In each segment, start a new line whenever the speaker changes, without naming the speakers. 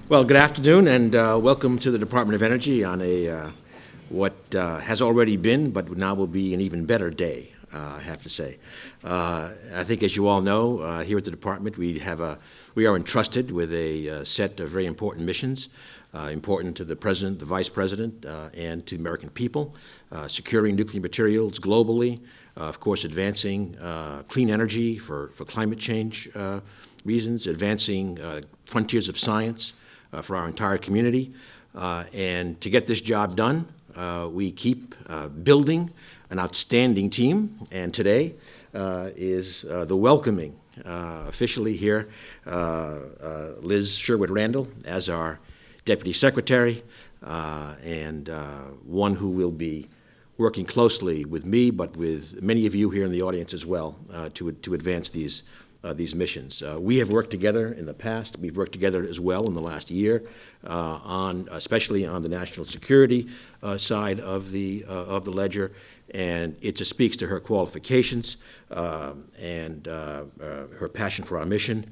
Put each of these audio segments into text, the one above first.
Well, good afternoon, and welcome to the Department of Energy on what has already been, but now will be an even better day, I have to say. I think, as you all know, here at the department, we are entrusted with a set of very important missions, important to the President, the Vice President, and to the American people, securing nuclear materials globally, of course, advancing clean energy for climate change reasons, advancing frontiers of science, for our entire community. And to get this job done, we keep building an outstanding team. And today is the welcoming, officially here, Liz Sherwood-Randall as our Deputy Secretary, and one who will be working closely with me, but with many of you here in the audience as well, to advance these missions. We have worked together in the past. We've worked together as well in the last year, especially on the national security side of the ledger, and it just speaks to her qualifications and her passion for our mission,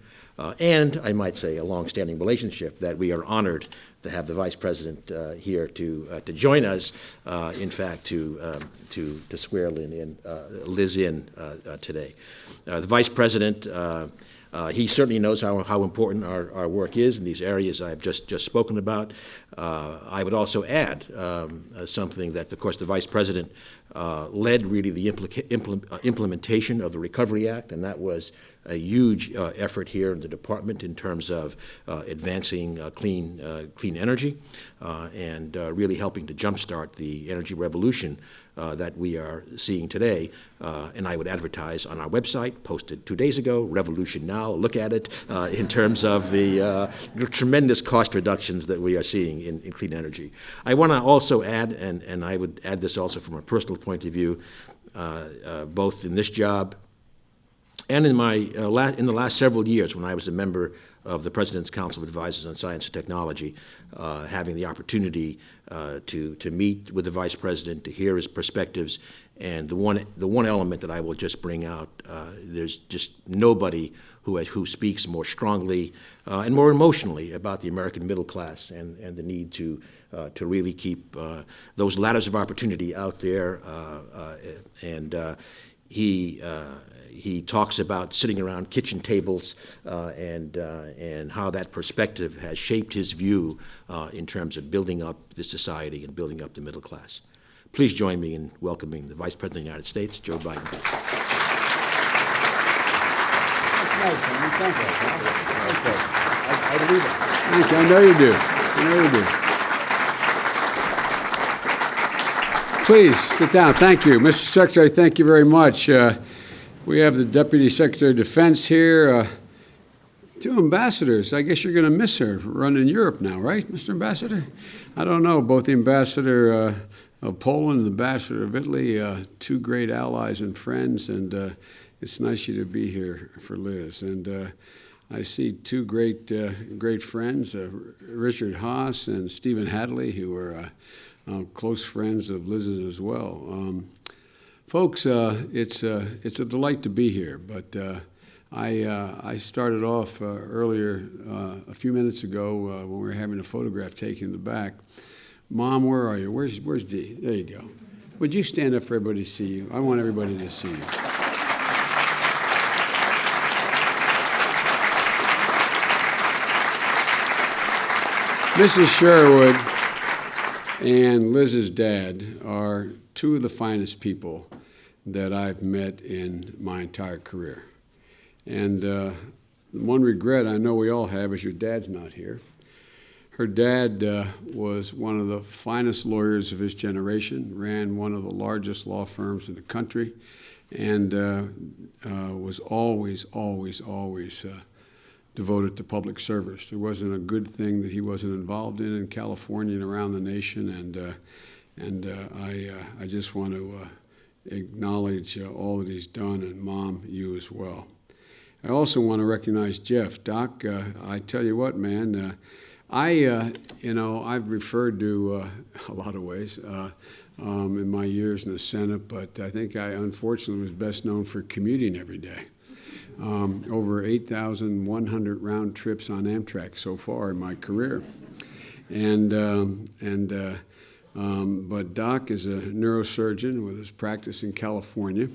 and I might say a long-standing relationship that we are honored to have the Vice President here to join us, in fact, to swear Liz in today. The Vice President, he certainly knows how important our work is in these areas I've just spoken about. I would also add something that, of course, the Vice President led really the implementation of the Recovery Act, and that was a huge effort here in the department in terms of advancing clean energy and really helping to jumpstart the energy revolution that we are seeing today. And I would advertise on our website, posted 2 days ago, Revolution Now, look at it, in terms of the tremendous cost reductions that we are seeing in clean energy. I want to also add, and I would add this also from a personal point of view, both in this job and in the last several years when I was a member of the President's Council of Advisors on Science and Technology, having the opportunity to meet with the Vice President, to hear his perspectives, and the one element that I will just bring out, there's just nobody who speaks more strongly and more emotionally about the American middle class and the need to really keep those ladders of opportunity out there, and he talks about sitting around kitchen tables and how that perspective has shaped his view in terms of building up this society and building up the middle class. Please join me in welcoming the Vice President of the United States, Joe Biden.
I believe it. Thank you. I know you do. I know you do. Please sit down. Thank you. Mr. Secretary, thank you very much. We have the Deputy Secretary of Defense here. 2 ambassadors. I guess you're going to miss her running Europe now, right, Mr. Ambassador? I don't know. Both the Ambassador of Poland and the Ambassador of Italy, 2 great allies and friends, and it's nice you to be here for Liz. And I see 2 great friends, Richard Haas and Stephen Hadley, who are close friends of Liz's as well. Folks, it's a delight to be here, but I started off earlier, a few minutes ago, when we were having a photograph taken in the back. Mom, where are you? Where's Dee? There you go. Would you stand up for everybody to see you? I want everybody to see you. Mrs. Sherwood and Liz's dad are 2 of the finest people that I've met in my entire career. And one regret I know we all have is your dad's not here. Her dad was one of the finest lawyers of his generation, ran one of the largest law firms in the country, and was always devoted to public service. There wasn't a good thing that he wasn't involved in California and around the nation, and I just want to acknowledge all that he's done, and Mom, you as well. I also want to recognize Jeff. Doc, I tell you what, man, I've referred to a lot of ways in my years in the Senate, but I think I unfortunately was best known for commuting every day. over 8,100 round trips on Amtrak so far in my career. But Doc is a neurosurgeon with his practice in California.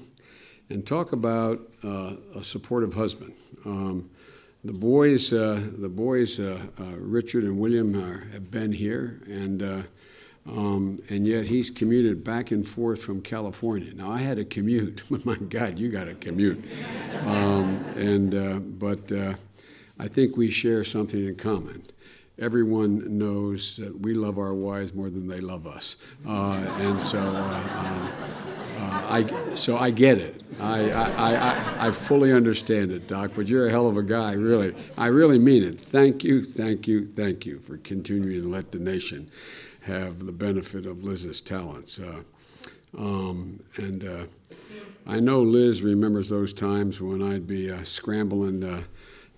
And talk about a supportive husband. The boys, Richard and William, have been here, and yet he's commuted back and forth from California. Now, I had to commute, but my God, you got to commute. But I think we share something in common. Everyone knows that we love our wives more than they love us, so I get it. I fully understand it, Doc, but you're a hell of a guy, really. I really mean it. Thank you for continuing to let the nation have the benefit of Liz's talents. I know Liz remembers those times when I'd be scrambling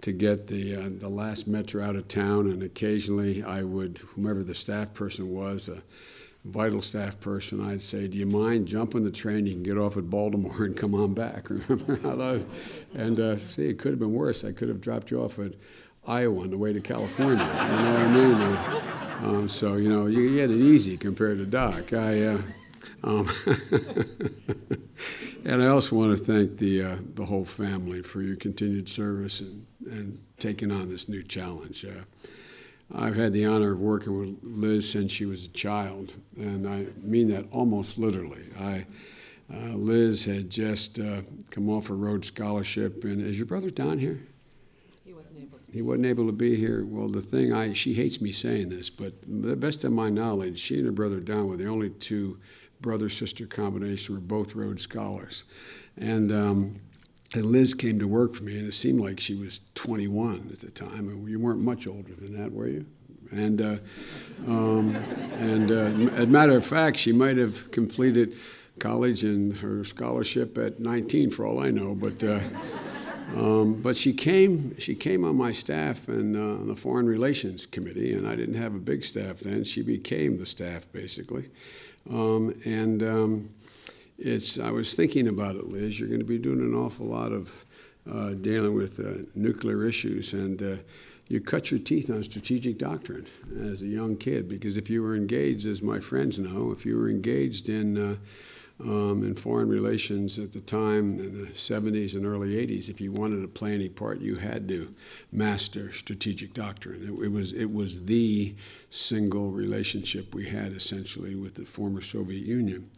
to get the last metro out of town, and occasionally I would, whomever the staff person was, vital staff person, I'd say, do you mind jumping the train? You can get off at Baltimore and come on back. Remember how those? And see, it could have been worse. I could have dropped you off at Iowa on the way to California. You know what I mean? So, you get it easy compared to Doc. And I also want to thank the whole family for your continued service and taking on this new challenge. I've had the honor of working with Liz since she was a child, and I mean that almost literally. Liz had just come off a Rhodes Scholarship, and is your brother Don here?
He wasn't able to.
He wasn't able to be here. Well, she hates me saying this, but the best of my knowledge, she and her brother Don were the only two brother-sister combinations who were both Rhodes Scholars. And Liz came to work for me, and it seemed like she was 21 at the time. And you weren't much older than that, were you? And as a matter of fact, she might have completed college and her scholarship at 19, for all I know. But she came on my staff and on the Foreign Relations Committee, and I didn't have a big staff then. She became the staff, basically. I was thinking about it, Liz. You're going to be doing an awful lot of dealing with nuclear issues, and you cut your teeth on strategic doctrine as a young kid, because if you were engaged, as my friends know, if you were engaged in foreign relations at the time in the 70s and early 80s, if you wanted to play any part, you had to master strategic doctrine. It was the single relationship we had, essentially, with the former Soviet Union.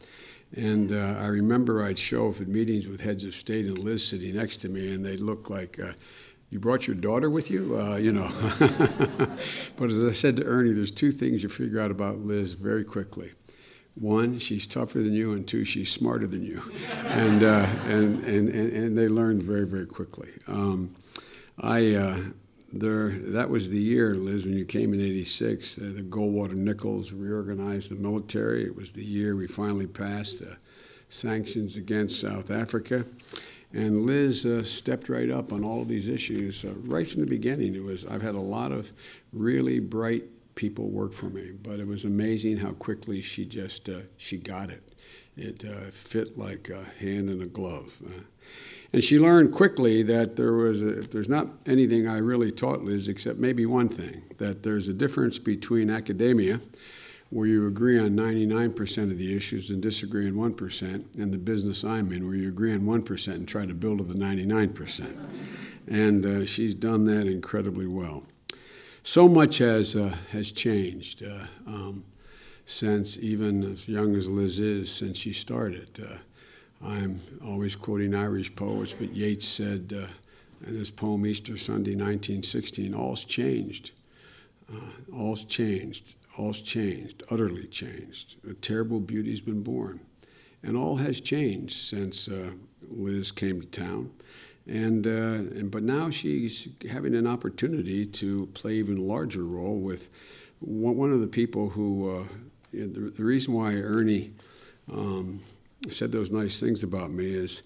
And I remember I'd show up at meetings with heads of state and Liz sitting next to me, and they'd look like, you brought your daughter with you? But as I said to Ernie, there's two things you figure out about Liz very quickly. One, she's tougher than you, and two, she's smarter than you. And they learned very, very quickly. That was the year, Liz, when you came in '86. The Goldwater-Nichols reorganized the military. It was the year we finally passed sanctions against South Africa. And Liz stepped right up on all of these issues right from the beginning. I've had a lot of really bright people work for me, but it was amazing how quickly she got it. It fit like a hand in a glove. And she learned quickly that there's not anything I really taught Liz except maybe one thing, that there's a difference between academia, where you agree on 99% of the issues and disagree on 1%, and the business I'm in, where you agree on 1% and try to build to the 99%. And she's done that incredibly well. So much has changed since, even as young as Liz is, since she started. I'm always quoting Irish poets, but Yeats said in his poem Easter Sunday, 1916, all's changed. All's changed. All's changed, utterly changed. A terrible beauty's been born. And all has changed since Liz came to town. But now she's having an opportunity to play even a larger role with one of the people who, the reason why Ernie said those nice things about me is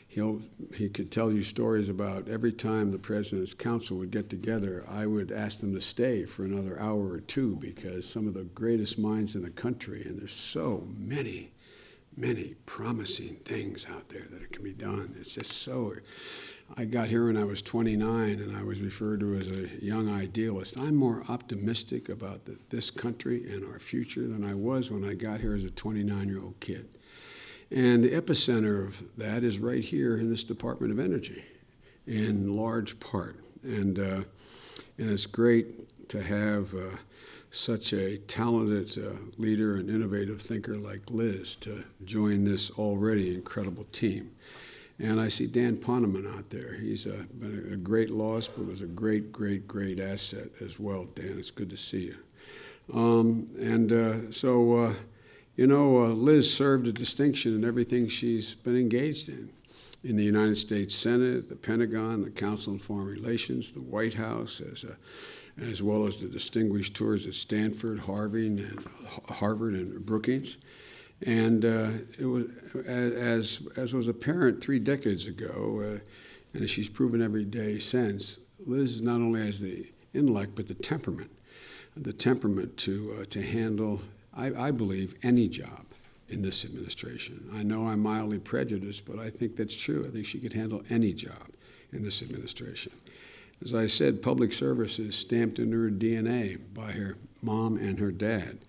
he could tell you stories about every time the President's Council would get together, I would ask them to stay for another hour or two, because some of the greatest minds in the country, and there's so many promising things out there that can be done. It's just so, I got here when I was 29, and I was referred to as a young idealist. I'm more optimistic about this country and our future than I was when I got here as a 29-year-old kid. And the epicenter of that is right here in this Department of Energy, in large part. And it's great to have such a talented leader and innovative thinker like Liz to join this already incredible team. And I see Dan Poneman out there. He's been a great loss, but was a great, great, great asset as well. Dan, it's good to see you. Liz served a distinction in everything she's been engaged in the United States Senate, the Pentagon, the Council on Foreign Relations, the White House, as well as the distinguished tours at Stanford, Harvard, and Brookings. And it was, as was apparent 3 decades ago, and as she's proven every day since, Liz not only has the intellect but the temperament to handle, I believe, any job in this administration. I know I'm mildly prejudiced, but I think that's true. I think she could handle any job in this administration. As I said, public service is stamped into her DNA by her mom and her dad.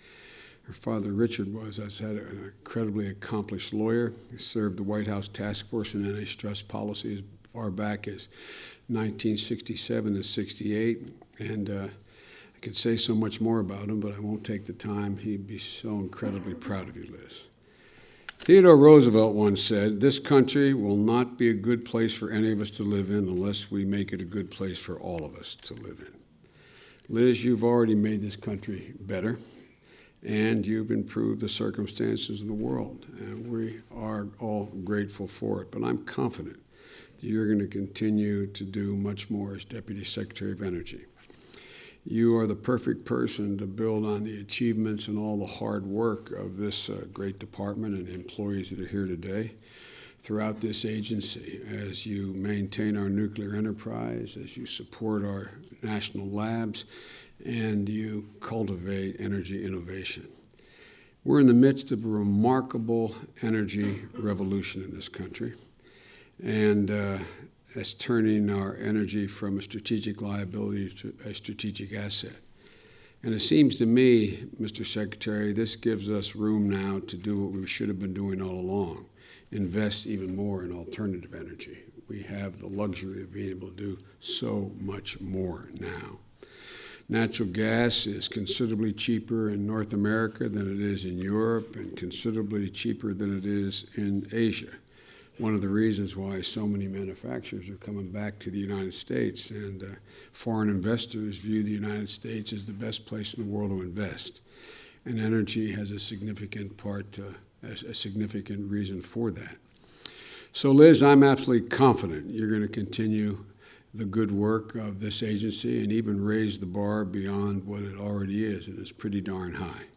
Her father, Richard, was an incredibly accomplished lawyer. He served the White House Task Force on Antitrust Policy as far back as 1967 to 68. And I could say so much more about him, but I won't take the time. He'd be so incredibly proud of you, Liz. Theodore Roosevelt once said, "This country will not be a good place for any of us to live in unless we make it a good place for all of us to live in." Liz, you've already made this country better, and you've improved the circumstances of the world, and we are all grateful for it. But I'm confident that you're going to continue to do much more as Deputy Secretary of Energy. You are the perfect person to build on the achievements and all the hard work of this great department and employees that are here today throughout this agency as you maintain our nuclear enterprise, as you support our national labs, and you cultivate energy innovation. We're in the midst of a remarkable energy revolution in this country, and it's turning our energy from a strategic liability to a strategic asset. And it seems to me, Mr. Secretary, this gives us room now to do what we should have been doing all along, invest even more in alternative energy. We have the luxury of being able to do so much more now. Natural gas is considerably cheaper in North America than it is in Europe, and considerably cheaper than it is in Asia. One of the reasons why so many manufacturers are coming back to the United States, and foreign investors view the United States as the best place in the world to invest. And energy has a significant a significant reason for that. So Liz, I'm absolutely confident you're going to continue the good work of this agency and even raise the bar beyond what it already is, and it's pretty darn high.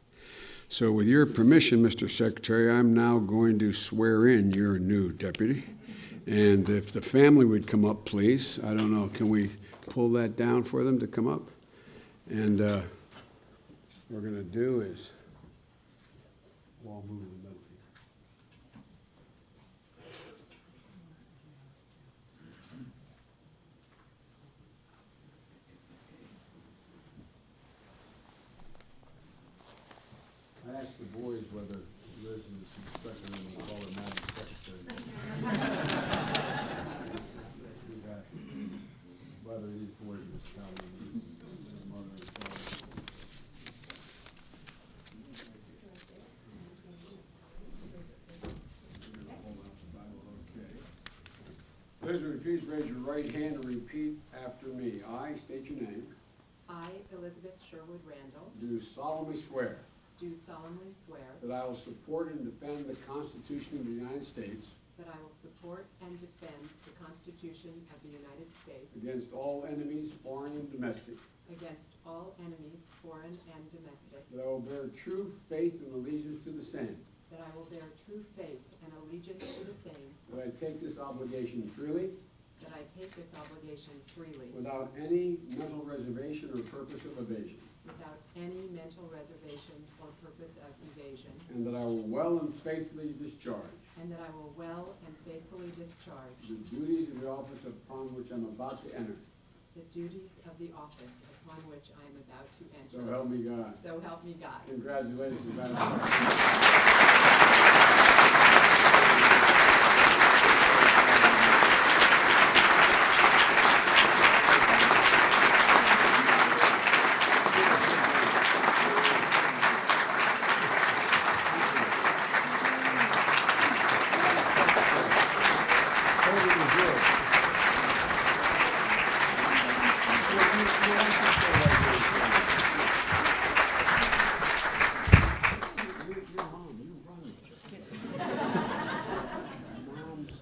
So with your permission, Mr. Secretary, I'm now going to swear in your new deputy. And if the family would come up, please. I don't know, can we pull that down for them to come up? And what we're going to do is, we'll all move in the middle. I asked the boys whether Liz was secretary and we'll call her Madam Secretary. Whether these boys was counting his mother and father. Okay. Liz, would you please raise your right hand and repeat after me. I state your name.
I, Elizabeth Sherwood-Randall,
Do solemnly swear
do solemnly swear
that I will support and defend the Constitution of the United States
that I will support and defend the Constitution of the United States
against all enemies, foreign and domestic,
against all enemies, foreign and domestic,
that I will bear true faith and allegiance to the same,
that I will bear true faith and allegiance to the same,
that I take this obligation freely,
that I take this obligation freely,
without any mental reservation or purpose of evasion,
without any mental reservations or purpose of evasion,
and that I will well and faithfully discharge
and that I will well and faithfully discharge
the duties of the office upon which I'm about to enter.
the duties of the office upon which I am about to
So
enter.
help me God.
So help me God.
Congratulations, Madam Clerk.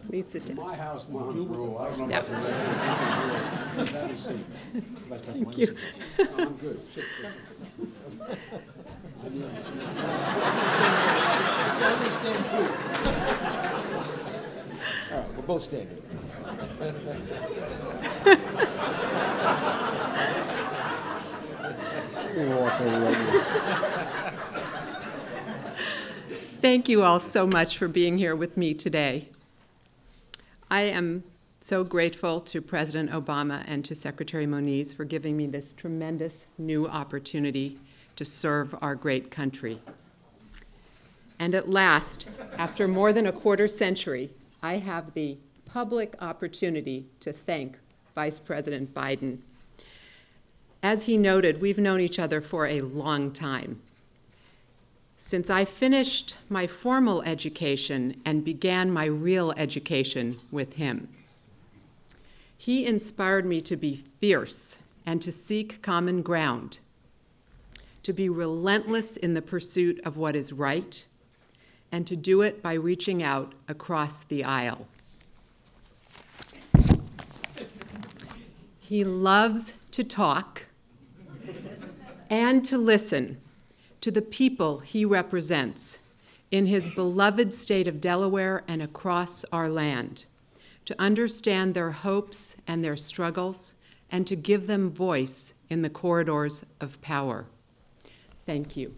Please sit down.
My house, mom's rule. I don't know
Yep.
about the rest. Have a seat.
Thank you.
No, I'm good. Sit.
All right, we're both standing.
Thank you all so much for being here with me today. I am so grateful to President Obama and to Secretary Moniz for giving me this tremendous new opportunity to serve our great country. And at last, after more than a quarter century, I have the public opportunity to thank Vice President Biden. As he noted, we've known each other for a long time. Since I finished my formal education and began my real education with him, he inspired me to be fierce and to seek common ground, to be relentless in the pursuit of what is right, and to do it by reaching out across the aisle. He loves to talk and to listen to the people he represents in his beloved state of Delaware and across our land, to understand their hopes and their struggles, and to give them voice in the corridors of power. Thank you.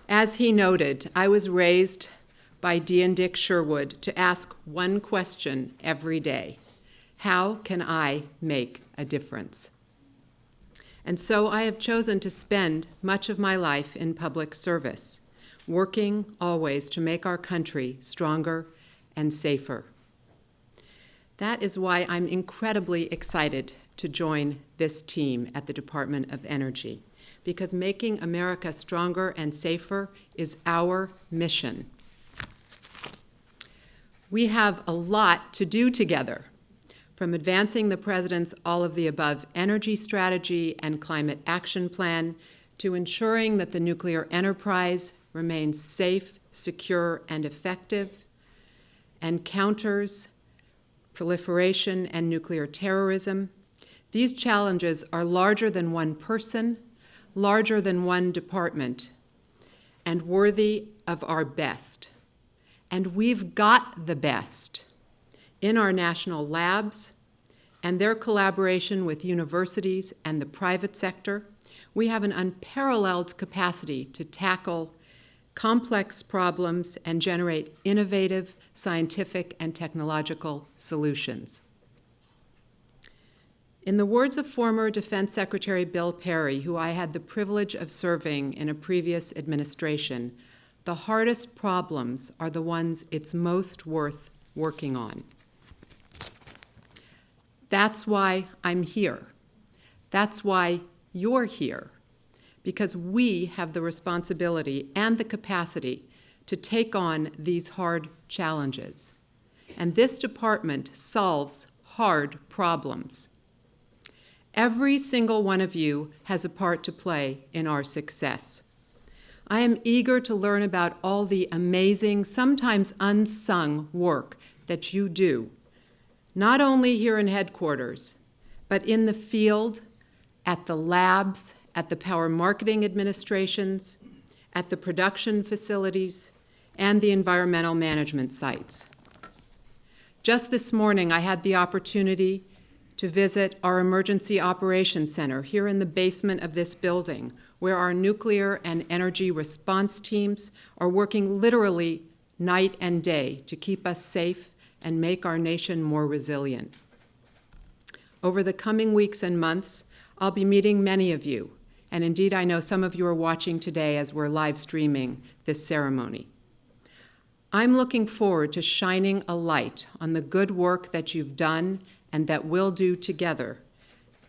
As he noted, I was raised by Dee and Dick Sherwood to ask one question every day: how can I make a difference? And so I have chosen to spend much of my life in public service, working always to make our country stronger and safer. That is why I'm incredibly excited to join this team at the Department of Energy, because making America stronger and safer is our mission. We have a lot to do together, from advancing the President's all-of-the-above energy strategy and climate action plan to ensuring that the nuclear enterprise remains safe, secure, and effective, and counters proliferation and nuclear terrorism. These challenges are larger than one person, larger than one department, and worthy of our best. And we've got the best in our national labs and their collaboration with universities and the private sector. We have an unparalleled capacity to tackle complex problems and generate innovative scientific and technological solutions. In the words of former Defense Secretary Bill Perry, who I had the privilege of serving in a previous administration, the hardest problems are the ones it's most worth working on. That's why I'm here. That's why you're here, because we have the responsibility and the capacity to take on these hard challenges. And this department solves hard problems. Every single one of you has a part to play in our success. I am eager to learn about all the amazing, sometimes unsung work that you do, not only here in headquarters, but in the field, at the labs, at the power marketing administrations, at the production facilities, and the environmental management sites. Just this morning, I had the opportunity to visit our Emergency Operations Center here in the basement of this building, where our nuclear and energy response teams are working literally night and day to keep us safe and make our nation more resilient. Over the coming weeks and months, I'll be meeting many of you, and indeed I know some of you are watching today as we're live streaming this ceremony. I'm looking forward to shining a light on the good work that you've done and that we'll do together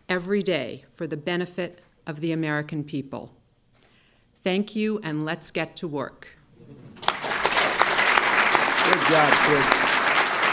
every day for the benefit of the American people. Thank you, and let's get to work.
Good job, kid.